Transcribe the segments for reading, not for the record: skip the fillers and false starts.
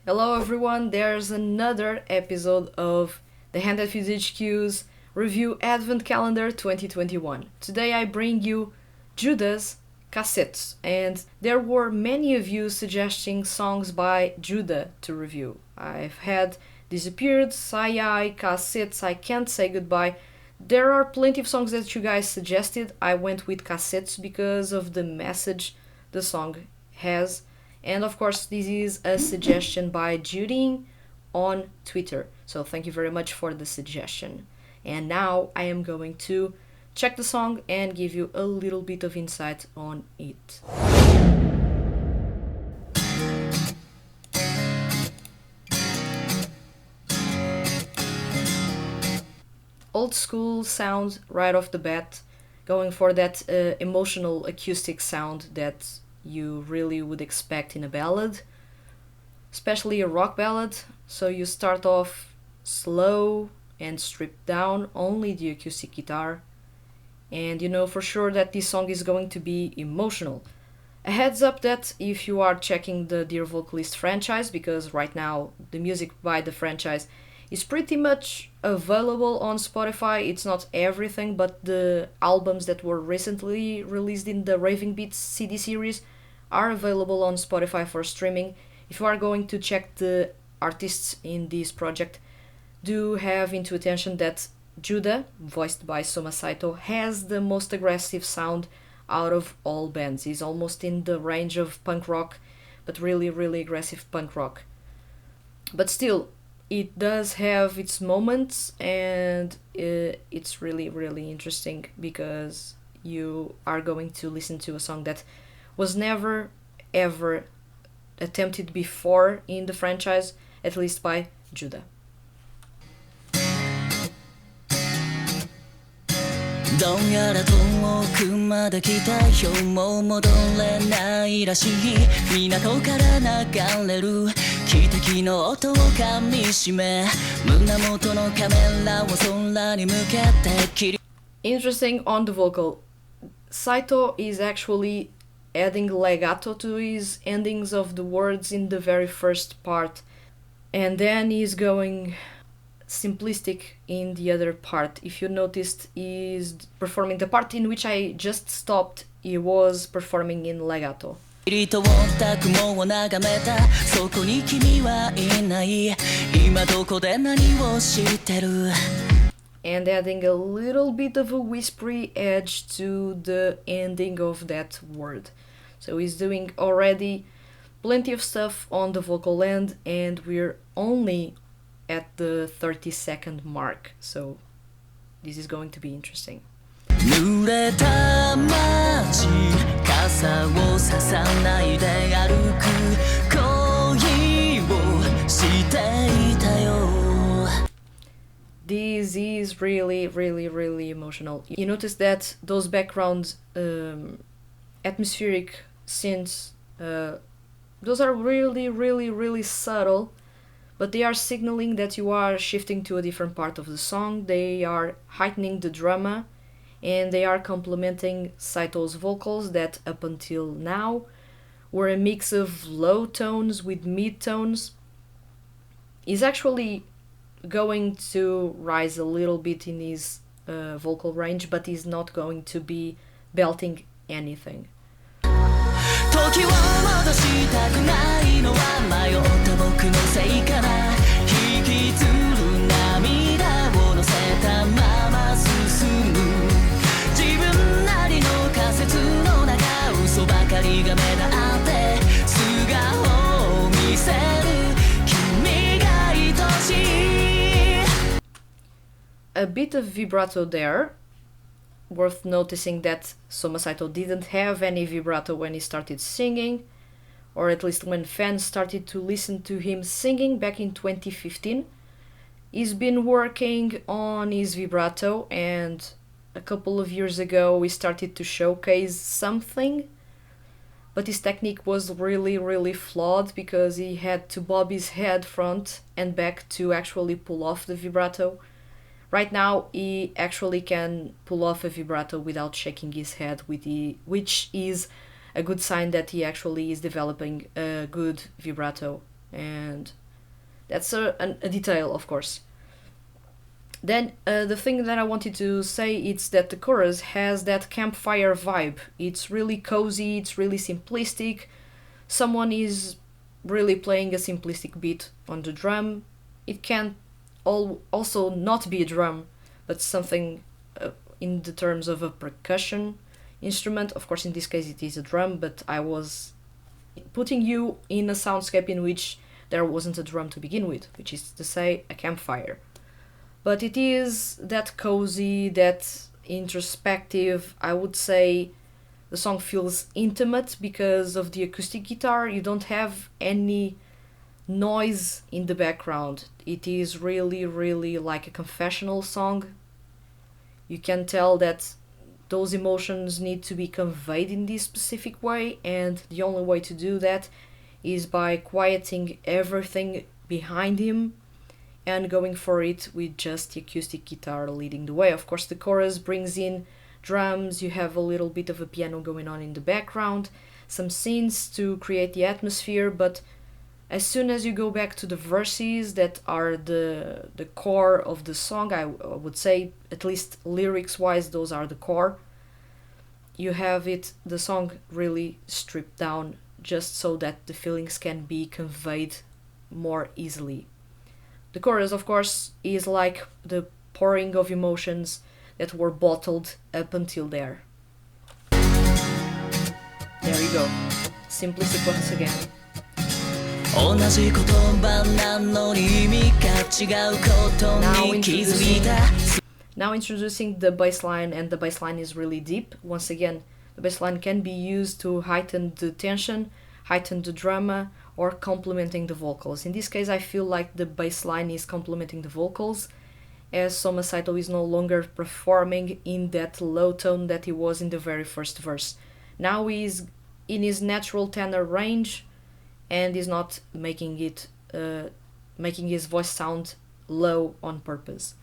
Hello everyone, there's another episode of the Hand at Fuse HQ's Review Advent Calendar 2021. Today I bring you Judas Cassettes, and there were many of you suggesting songs by Judah to review. I've had Disappeared, Sai Cassettes, I Can't Say Goodbye. There are plenty of songs that you guys suggested. I went with Cassettes because of the message the song has, and of course, this is a suggestion by Judy on Twitter. So thank you very much for the suggestion. And now I am going to check the song and give you a little bit of insight on it. Old school sound right off the bat, going for that emotional acoustic sound that you really would expect in a ballad, especially a rock ballad. So you start off slow and stripped down, only the acoustic guitar, and you know for sure that this song is going to be emotional. A heads up that if you are checking the Dear Vocalist franchise, because right now the music by the franchise is pretty much available on Spotify. It's not everything, but the albums that were recently released in the Raving Beats CD series are available on Spotify for streaming. If you are going to check the artists in this project, do have into attention that Judah, voiced by Soma Saito, has the most aggressive sound out of all bands. He's almost in the range of punk rock, but really, really aggressive punk rock. But still, it does have its moments, and it's really, really interesting because you are going to listen to a song that was never ever attempted before in the franchise, at least by Judah. どうやら遠くまで来たよもう戻れないらしい港から流れる汽笛の音をかみしめ胸元のカメラを空に向けて切り Interesting on the vocal. Saito is actually adding legato to his endings of the words in the very first part, and then he's going simplistic in the other part. If you noticed, he's performing the part in which I just stopped, he was performing in legato. 通った雲を眺めたそこに君はいない今どこで何をしてる And adding a little bit of a whispery edge to the ending of that word. So he's doing already plenty of stuff on the vocal end, and we're only at the 30-second mark. So this is going to be interesting. 濡れた街傘をささないで歩く恋をしていたよ This is really, really, really emotional. You notice that those background atmospheric synths, those are really, really, really subtle, but they are signaling that you are shifting to a different part of the song. They are heightening the drama, and they are complementing Saito's vocals that up until now were a mix of low tones with mid tones. He's actually going to rise a little bit in his vocal range, but he's not going to be belting anything. 時を戻したくないのは迷った僕のせいかな引きずる涙を乗せたまま進む自分なりの仮説の中嘘ばかりが目立って素顔を見せる君が愛しい A bit of vibrato there. Worth noticing that Soma Saito didn't have any vibrato when he started singing, or at least when fans started to listen to him singing back in 2015. He's been working on his vibrato, and a couple of years ago we started to showcase something, but his technique was really, really flawed because he had to bob his head front and back to actually pull off the vibrato. Right now, he actually can pull off a vibrato without shaking his head, which is a good sign that he actually is developing a good vibrato And that's a detail, of course. Then the thing that I wanted to say is that the chorus has that campfire vibe. It's really cozy, it's really simplistic. Someone is really playing a simplistic beat on the drum. It can also not be a drum, but something in the terms of a percussion instrument. Of course, in this case, it is a drum, but I was putting you in a soundscape in which there wasn't a drum to begin with, which is to say, a campfire. But it is that cozy, that introspective. I would say the song feels intimate because of the acoustic guitar. You don't have any noise in the background. It is really, really like a confessional song. You can tell that those emotions need to be conveyed in this specific way, and the only way to do that is by quieting everything behind him and going for it with just the acoustic guitar leading the way. Of course, the chorus brings in drums, you have a little bit of a piano going on in the background, some synths to create the atmosphere, but as soon as you go back to the verses that are the core of the song, I would say, at least lyrics wise, those are the core, you have the song really stripped down just so that the feelings can be conveyed more easily. The chorus, of course, is like the pouring of emotions that were bottled up until there. There you go. Simplistic once again. 同じ言葉なのに意味が違うことに気づいた Now introducing the bass line, and the bass line is really deep. Once again, the bass line can be used to heighten the tension, heighten the drama, or complementing the vocals. In this case, I feel like the bass line is complementing the vocals, as Soma Saito is no longer performing in that low tone that he was in the very first verse. Now he is in his natural tenor range, and is not making his voice sound low on purpose.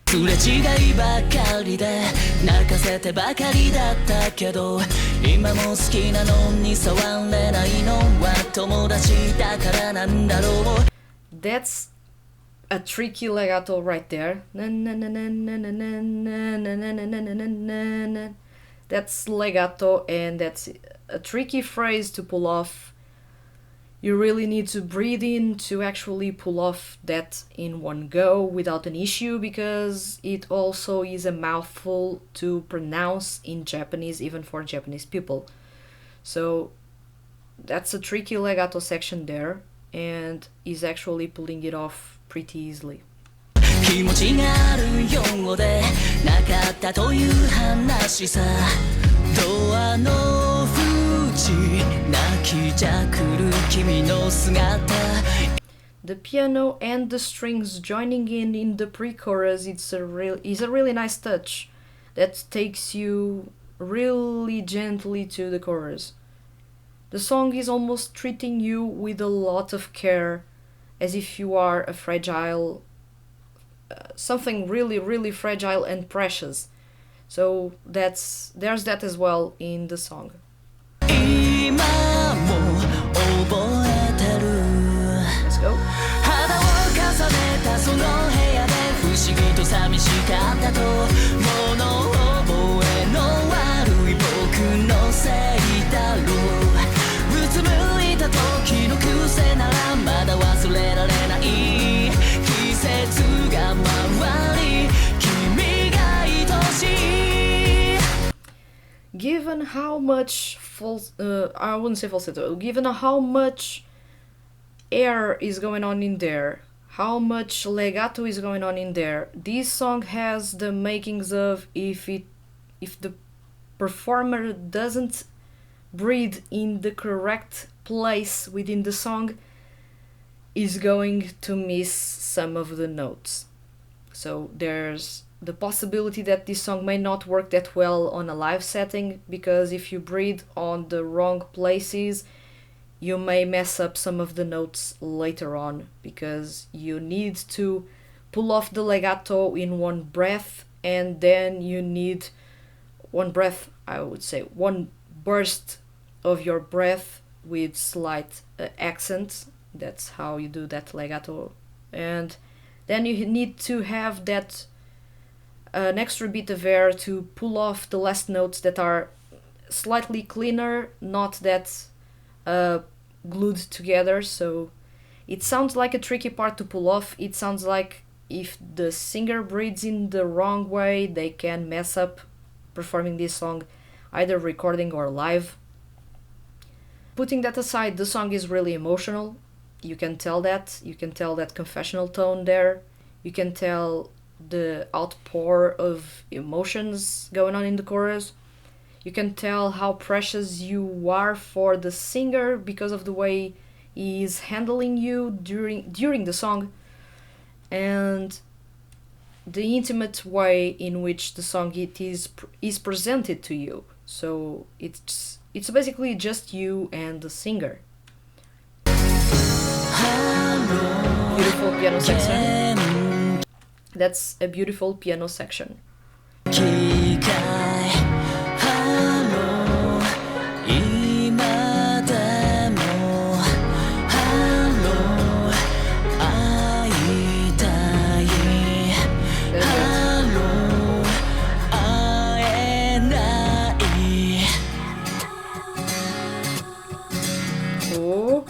すれ違いばかりで泣かせてばかりだったけど今も好きなのに触れないのは友達だからなんだろう That's a tricky legato right there. That's legato, and that's a tricky phrase to pull off. You really need to breathe in to actually pull off that in one go without an issue, because it also is a mouthful to pronounce in Japanese, even for Japanese people. So that's a tricky legato section there, and he's actually pulling it off pretty easily. 気持ちがあるようでなかったという話さドアの縁泣きじゃくる君の姿 The piano and the strings joining in the pre-chorus is a really nice touch that takes you really gently to the chorus. The song is almost treating you with a lot of care, as if you are a fragile something really, really fragile and precious. So there's that as well in the song. 今も覚えてる Let's go. 肌を重ねたその部屋で不思議と寂しかったと物覚えの悪い僕のせいだろううつむいた時の癖ならまだ忘れられない季節が回り君が愛しい Given how much I wouldn't say falsetto, given how much air is going on in there, how much legato is going on in there, this song has the makings of if the performer doesn't breathe in the correct place within the song, is going to miss some of the notes. So there's the possibility that this song may not work that well on a live setting, because if you breathe on the wrong places, you may mess up some of the notes later on, because you need to pull off the legato in one breath, and then you need one breath, I would say, one burst of your breath with slight accents That's how you do that legato. And then you need to have that an extra bit of air to pull off the last notes that are slightly cleaner, not that uh, glued together. So it sounds like a tricky part to pull off. It sounds like if the singer breathes in the wrong way, they can mess up performing this song, either recording or live. Putting that aside, the song is really emotional. You can tell that. You can tell that confessional tone there. You can tell the outpour of emotions going on in the chorus. You can tell how precious you are for the singer because of the way he is handling you during the song, and the intimate way in which the song is presented to you. So it's basically just you and the singer. Beautiful piano section. That's a beautiful piano section. 機械ハロー今でもハロー会いたい That's ハ it. ロー会えない Oh.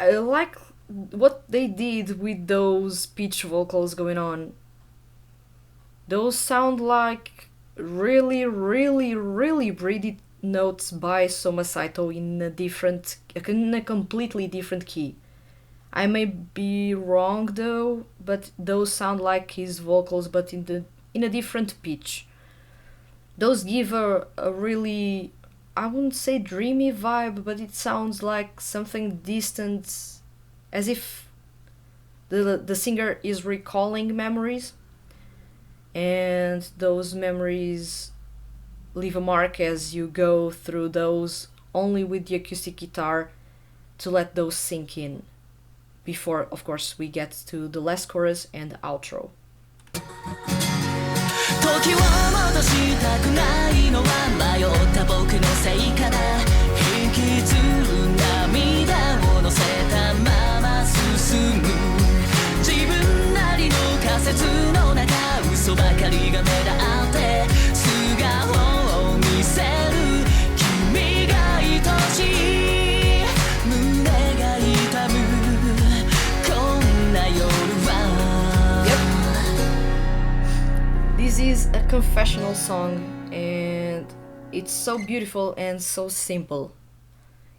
I like what they did with those pitch vocals going on. Those sound like really, really, really breathy notes by Soma Saito in a completely different key. I may be wrong though, but those sound like his vocals, but in a different pitch. Those give a really, I wouldn't say dreamy vibe, but it sounds like something distant, as if the singer is recalling memories, and those memories leave a mark as you go through those, only with the acoustic guitar to let those sink in before, of course, we get to the last chorus and outro. 時を戻したくないのは迷った僕のせいかな引きずる涙を乗せたまま進む自分なりの仮説の中嘘ばかりが目立って素顔を見せる君が愛しい胸が痛むこんな夜は This is a confessional song, and it's so beautiful and so simple.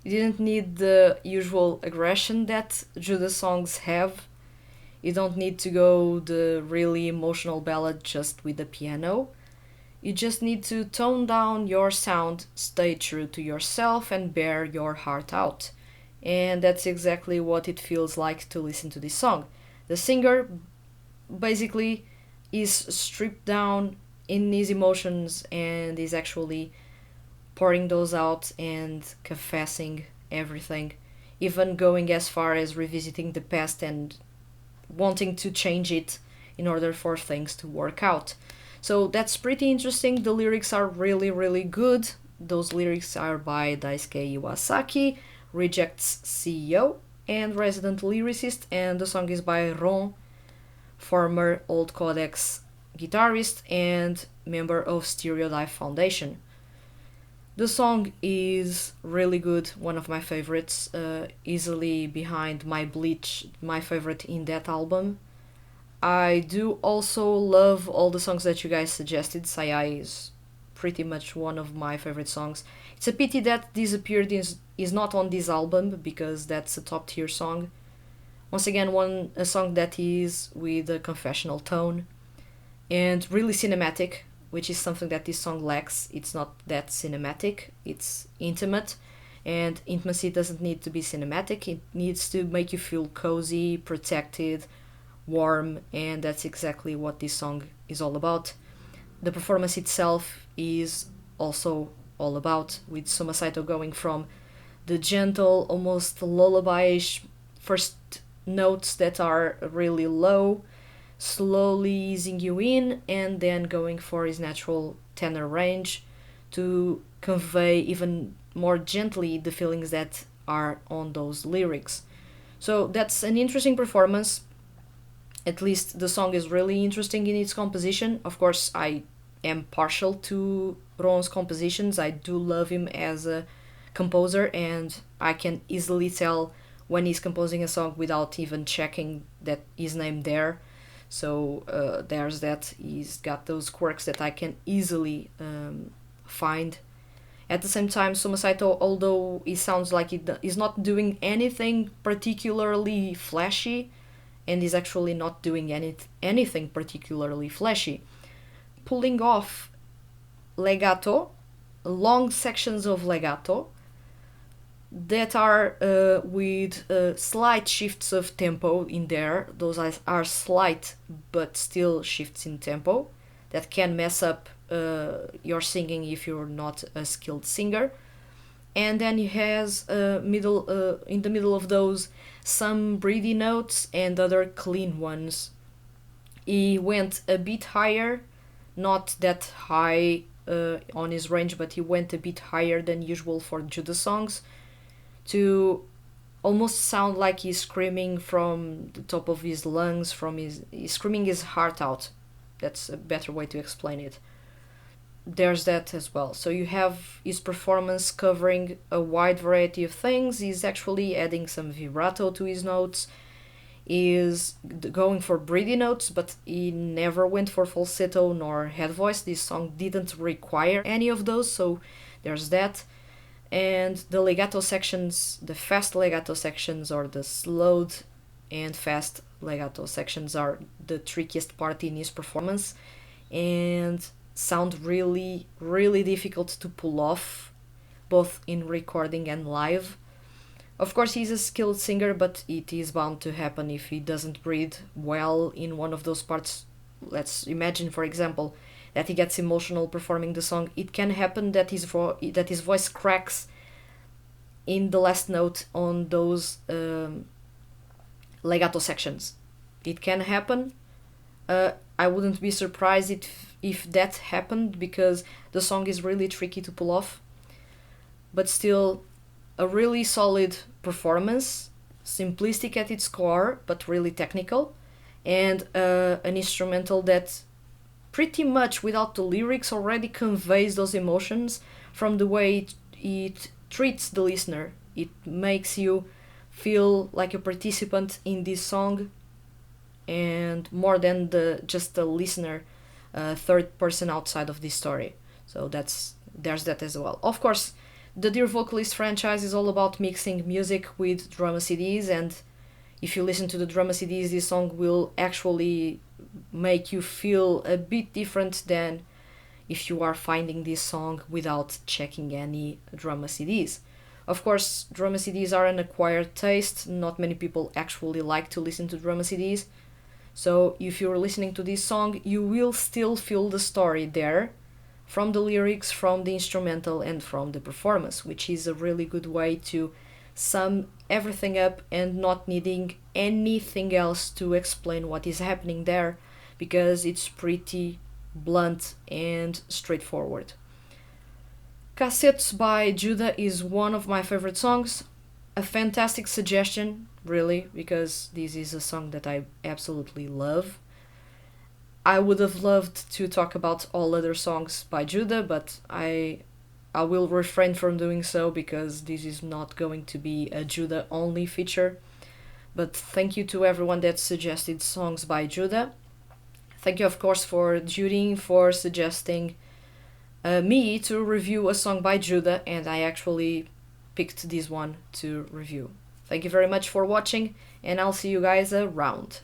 You didn't need the usual aggression that Judas songs have. You don't need to go the really emotional ballad just with the piano. You just need to tone down your sound, stay true to yourself, and bear your heart out. And that's exactly what it feels like to listen to this song. The singer basically is stripped down in his emotions and is actually pouring those out and confessing everything, even going as far as revisiting the past and wanting to change it in order for things to work out. So that's pretty interesting. The lyrics are really, really good. Those lyrics are by Daisuke Iwasaki, Reject's CEO and resident lyricist, and the song is by Ron, former Old Codex guitarist and member of Stereotype Foundation. The song is really good, one of my favorites, easily behind My Bleach, my favorite in that album. I do also love all the songs that you guys suggested. Sayai is pretty much one of my favorite songs. It's a pity that Disappeared is not on this album because that's a top tier song. Once again, a song that is with a confessional tone and really cinematic, which is something that this song lacks. It's not that cinematic, it's intimate, and intimacy doesn't need to be cinematic. It needs to make you feel cozy, protected, warm, and that's exactly what this song is all about. The performance itself is also all about, with Soma Saito going from the gentle, almost lullaby-ish first notes that are really low, slowly easing you in, and then going for his natural tenor range to convey even more gently the feelings that are on those lyrics. So that's an interesting performance. At least the song is really interesting in its composition. Of course, I am partial to Ron's compositions. I do love him as a composer, and I can easily tell when he's composing a song without even checking that his name there. So there's that. He's got those quirks that I can easily find. At the same time, Soma Saito, although he sounds like he's not doing anything particularly flashy, and is actually not doing anything particularly flashy, pulling off legato, long sections of legato, that are with slight shifts of tempo in there. Those are slight but still shifts in tempo that can mess up your singing if you're not a skilled singer. And then he has middle in the middle of those some breathy notes and other clean ones. He went a bit higher, not that high on his range, but he went a bit higher than usual for Judas songs, to almost sound like he's screaming from the top of his lungs, he's screaming his heart out. That's a better way to explain it. There's that as well. So you have his performance covering a wide variety of things. He's actually adding some vibrato to his notes. Is going for breathy notes, but he never went for falsetto nor head voice. This song didn't require any of those, so there's that. And the legato sections, the fast legato sections, or the slowed and fast legato sections, are the trickiest part in his performance and sound really, really difficult to pull off, both in recording and live. Of course, he's a skilled singer, but it is bound to happen if he doesn't breathe well in one of those parts. Let's imagine, for example, that he gets emotional performing the song. It can happen that his voice cracks in the last note on those legato sections. It can happen. I wouldn't be surprised if that happened, because the song is really tricky to pull off. But still, a really solid performance, simplistic at its core, but really technical, and an instrumental that pretty much without the lyrics already conveys those emotions from the way it treats the listener. It makes you feel like a participant in this song, and more than just a listener, third person outside of this story. So there's that as well. Of course, the Dear Vocalist franchise is all about mixing music with drama CDs, and if you listen to the drama CDs, this song will actually make you feel a bit different than if you are finding this song without checking any drama CDs. Of course, drama CDs are an acquired taste. Not many people actually like to listen to drama CDs. So if you're listening to this song, you will still feel the story there, from the lyrics, from the instrumental, and from the performance, which is a really good way to sum everything up and not needing anything else to explain what is happening there, because it's pretty blunt and straightforward. Cassettes by Judah is one of my favorite songs. A fantastic suggestion, really, because this is a song that I absolutely love. I would have loved to talk about all other songs by Judah, but I will refrain from doing so, because this is not going to be a Judah only feature. But thank you to everyone that suggested songs by Judah. Thank you, of course, for Judy for suggesting me to review a song by Judah, and I actually picked this one to review. Thank you very much for watching, and I'll see you guys around.